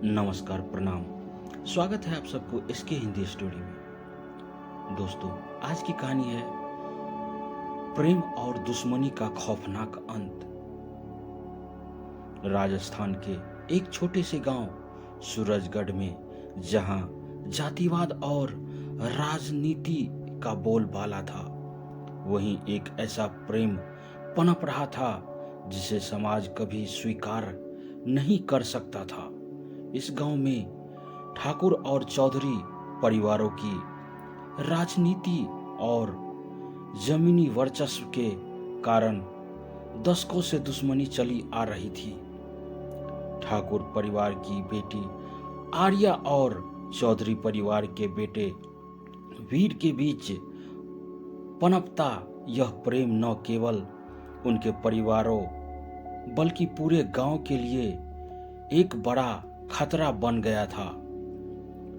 नमस्कार, प्रणाम। स्वागत है आप सबको इसके हिंदी स्टोरी में। दोस्तों, आज की कहानी है प्रेम और दुश्मनी का खौफनाक अंत। राजस्थान के एक छोटे से गांव सूरजगढ़ में, जहां जातिवाद और राजनीति का बोलबाला था, वहीं एक ऐसा प्रेम पनप रहा था जिसे समाज कभी स्वीकार नहीं कर सकता था। इस गांव में ठाकुर और चौधरी परिवारों की राजनीति और जमीनी वर्चस्व के कारण दशकों से दुश्मनी चली आ रही थी। ठाकुर परिवार की बेटी आर्या और चौधरी परिवार के बेटे वीर के बीच पनपता यह प्रेम न केवल उनके परिवारों बल्कि पूरे गांव के लिए एक बड़ा खतरा बन गया था।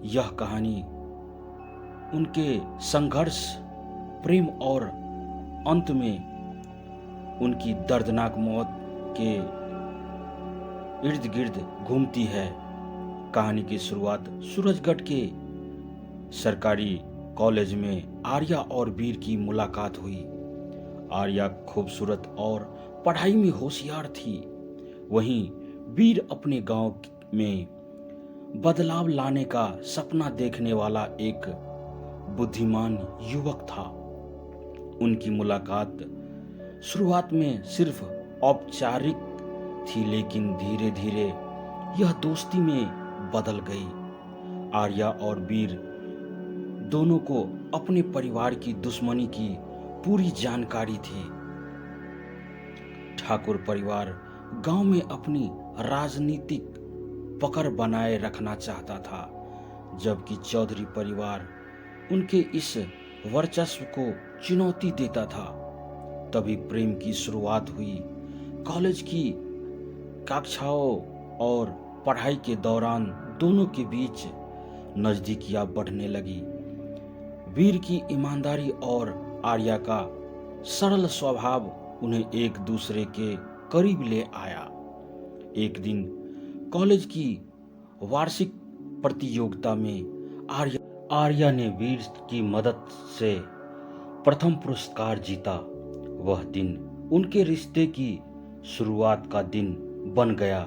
यह कहानी उनके संघर्ष, प्रेम और अंत में उनकी दर्दनाक मौत के इर्द गिर्द घूमती है। कहानी की शुरुआत सूरजगढ़ के सरकारी कॉलेज में आर्या और वीर की मुलाकात हुई। आर्या खूबसूरत और पढ़ाई में होशियार थी, वहीं वीर अपने गांव में बदलाव लाने का सपना देखने वाला एक बुद्धिमान युवक था। उनकी मुलाकात शुरुआत में सिर्फ औपचारिक थी, लेकिन धीरे धीरे यह दोस्ती में बदल गई। आर्या और वीर दोनों को अपने परिवार की दुश्मनी की पूरी जानकारी थी। ठाकुर परिवार गांव में अपनी राजनीतिक पकड़ बनाए रखना चाहता था, जबकि चौधरी परिवार उनके इस वर्चस्व को चुनौती देता था। तभी प्रेम की शुरुआत हुई। कॉलेज की कक्षाओं और पढ़ाई के दौरान दोनों के बीच नजदीकियां बढ़ने लगी। वीर की ईमानदारी और आर्या का सरल स्वभाव उन्हें एक दूसरे के करीब ले आया। एक दिन कॉलेज की वार्षिक प्रतियोगिता में आर्या ने वीर की मदद से प्रथम पुरस्कार जीता। वह दिन उनके रिश्ते की शुरुआत का दिन बन गया।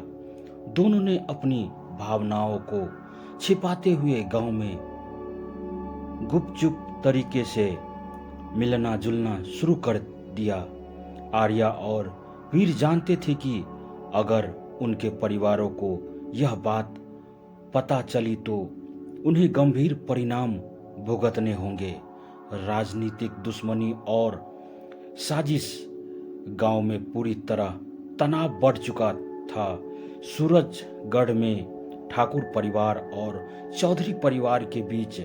दोनों ने अपनी भावनाओं को छिपाते हुए गांव में गुपचुप तरीके से मिलना जुलना शुरू कर दिया। आर्या और वीर जानते थे कि अगर उनके परिवारों को यह बात पता चली तो उन्हें गंभीर परिणाम भुगतने होंगे। राजनीतिक दुश्मनी और साजिश गांव में पूरी तरह तनाव बढ़ चुका था। सूरजगढ़ में ठाकुर परिवार और चौधरी परिवार के बीच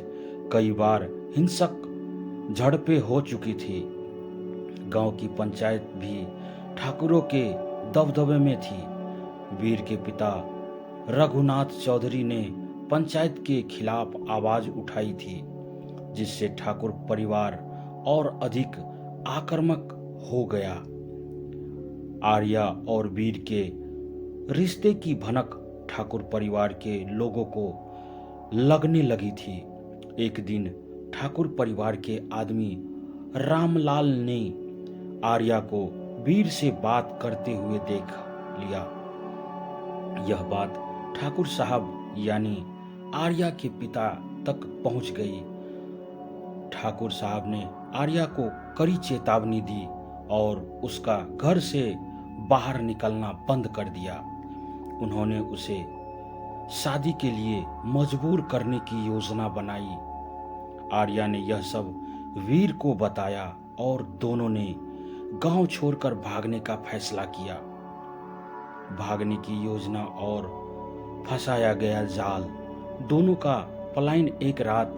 कई बार हिंसक झड़पें हो चुकी थी। गांव की पंचायत भी ठाकुरों के दबदबे में थी। वीर के पिता रघुनाथ चौधरी ने पंचायत के खिलाफ आवाज उठाई थी, जिससे ठाकुर परिवार और अधिक आक्रामक हो गया। आर्या और वीर के रिश्ते की भनक ठाकुर परिवार के लोगों को लगने लगी थी। एक दिन ठाकुर परिवार के आदमी रामलाल ने आर्या को वीर से बात करते हुए देख लिया। यह बात ठाकुर साहब यानी आर्या के पिता तक पहुंच गई। ठाकुर साहब ने आर्या को कड़ी चेतावनी दी और उसका घर से बाहर निकलना बंद कर दिया। उन्होंने उसे शादी के लिए मजबूर करने की योजना बनाई। आर्या ने यह सब वीर को बताया और दोनों ने गांव छोड़कर भागने का फैसला किया। भागने की योजना और फंसाया गया जाल, दोनों का पलायन। एक रात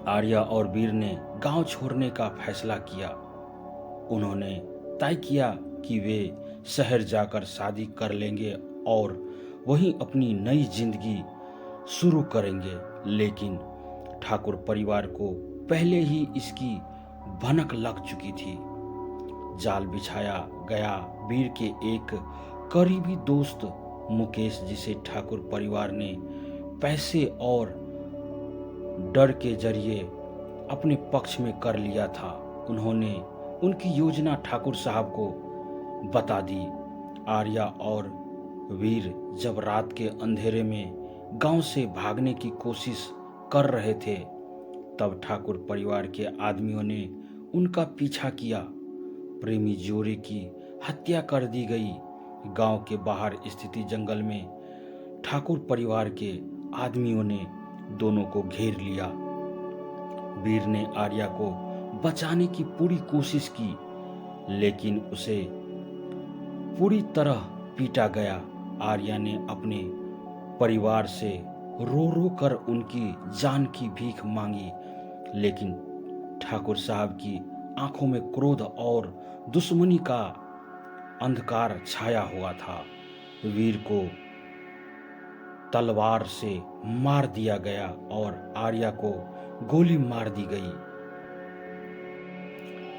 आर्या और वीर ने गांव छोड़ने का फैसला किया। उन्होंने तय किया कि वे शहर जाकर शादी कर लेंगे और वहीं अपनी नई जिंदगी शुरू करेंगे। लेकिन ठाकुर परिवार को पहले ही इसकी भनक लग चुकी थी। जाल बिछाया गया। वीर के एक करीबी दोस्त मुकेश, जिसे ठाकुर परिवार ने पैसे और डर के जरिए अपने पक्ष में कर लिया था, उन्होंने उनकी योजना ठाकुर साहब को बता दी। आर्या और वीर जब रात के अंधेरे में गांव से भागने की कोशिश कर रहे थे, तब ठाकुर परिवार के आदमियों ने उनका पीछा किया। प्रेमी जोड़े की हत्या कर दी गई। गांव के बाहर स्थित जंगल में ठाकुर परिवार के आदमियों ने दोनों को घेर लिया। वीर ने आर्या को बचाने की पूरी कोशिश की, लेकिन उसे पूरी तरह पीटा गया। आर्या ने अपने परिवार से रो रो कर उनकी जान की भीख मांगी, लेकिन ठाकुर साहब की आंखों में क्रोध और दुश्मनी का अंधकार छाया हुआ था। वीर को तलवार से मार दिया गया और आर्या को गोली मार दी गई।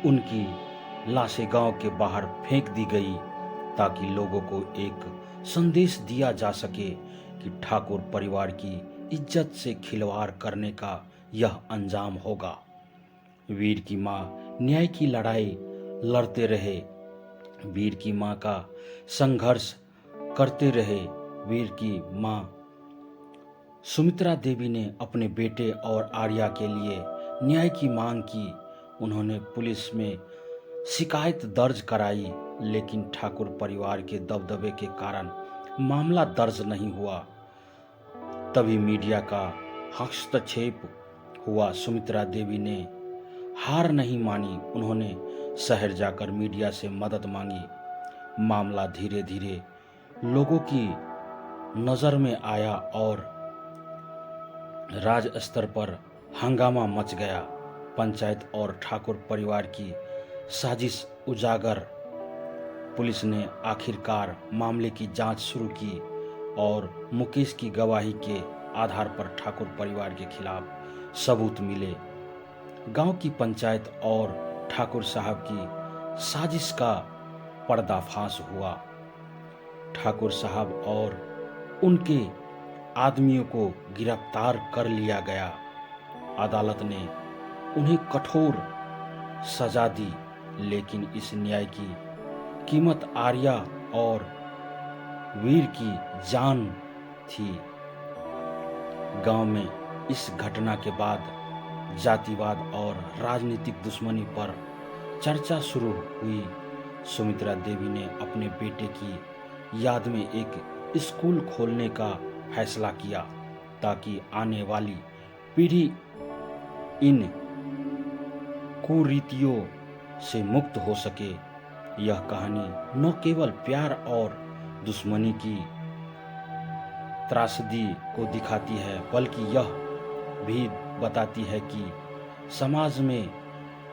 उनकी लाशें गांव के बाहर फेंक दी गई ताकि लोगों को एक संदेश दिया जा सके कि ठाकुर परिवार की इज्जत से खिलवाड़ करने का यह अंजाम होगा। वीर की मां न्याय की लड़ाई लड़ते रहे। वीर की मां का संघर्ष करते रहे। वीर की मां सुमित्रा देवी ने अपने बेटे और आर्या के लिए न्याय की मांग की। उन्होंने पुलिस में शिकायत दर्ज कराई, लेकिन ठाकुर परिवार के दबदबे के कारण मामला दर्ज नहीं हुआ। तभी मीडिया का हस्तक्षेप हुआ। सुमित्रा देवी ने हार नहीं मानी। उन्होंने शहर जाकर मीडिया से मदद मांगी। मामला धीरे धीरे लोगों की नज़र में आया और राज्य स्तर पर हंगामा मच गया। पंचायत और ठाकुर परिवार की साजिश उजागर। पुलिस ने आखिरकार मामले की जांच शुरू की और मुकेश की गवाही के आधार पर ठाकुर परिवार के खिलाफ सबूत मिले। गांव की पंचायत और ठाकुर साहब की साजिश का पर्दाफाश हुआ। ठाकुर साहब और उनके आदमियों को गिरफ्तार कर लिया गया। अदालत ने उन्हें कठोर सजा दी, लेकिन इस न्याय की कीमत आर्या और वीर की जान थी। गांव में इस घटना के बाद जातिवाद और राजनीतिक दुश्मनी पर चर्चा शुरू हुई। सुमित्रा देवी ने अपने बेटे की याद में एक स्कूल खोलने का फैसला किया ताकि आने वाली पीढ़ी इन कुरीतियों से मुक्त हो सके। यह कहानी न केवल प्यार और दुश्मनी की त्रासदी को दिखाती है, बल्कि यह भी बताती है कि समाज में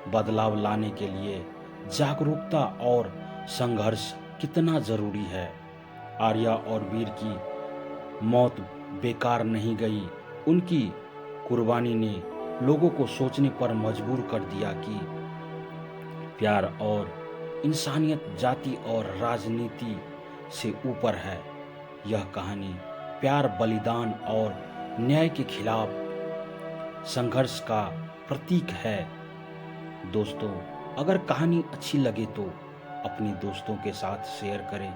बदलाव लाने के लिए जागरूकता और संघर्ष कितना जरूरी है। आर्या और वीर की मौत बेकार नहीं गई। उनकी कुर्बानी ने लोगों को सोचने पर मजबूर कर दिया कि प्यार और इंसानियत जाति और राजनीति से ऊपर है। यह कहानी प्यार, बलिदान और न्याय के खिलाफ संघर्ष का प्रतीक है। दोस्तों, अगर कहानी अच्छी लगे तो अपने दोस्तों के साथ शेयर करें।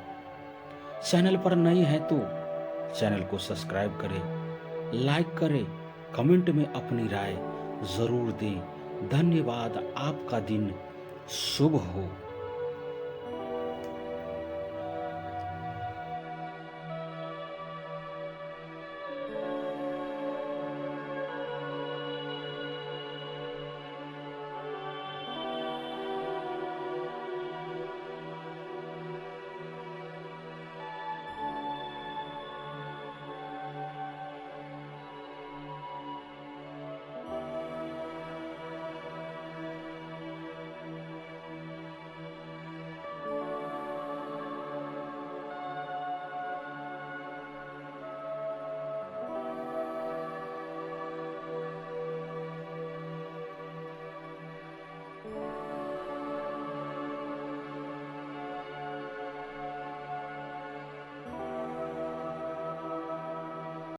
चैनल पर नए हैं तो चैनल को सब्सक्राइब करें, लाइक करें, कमेंट में अपनी राय जरूर दें। धन्यवाद। आपका दिन शुभ हो।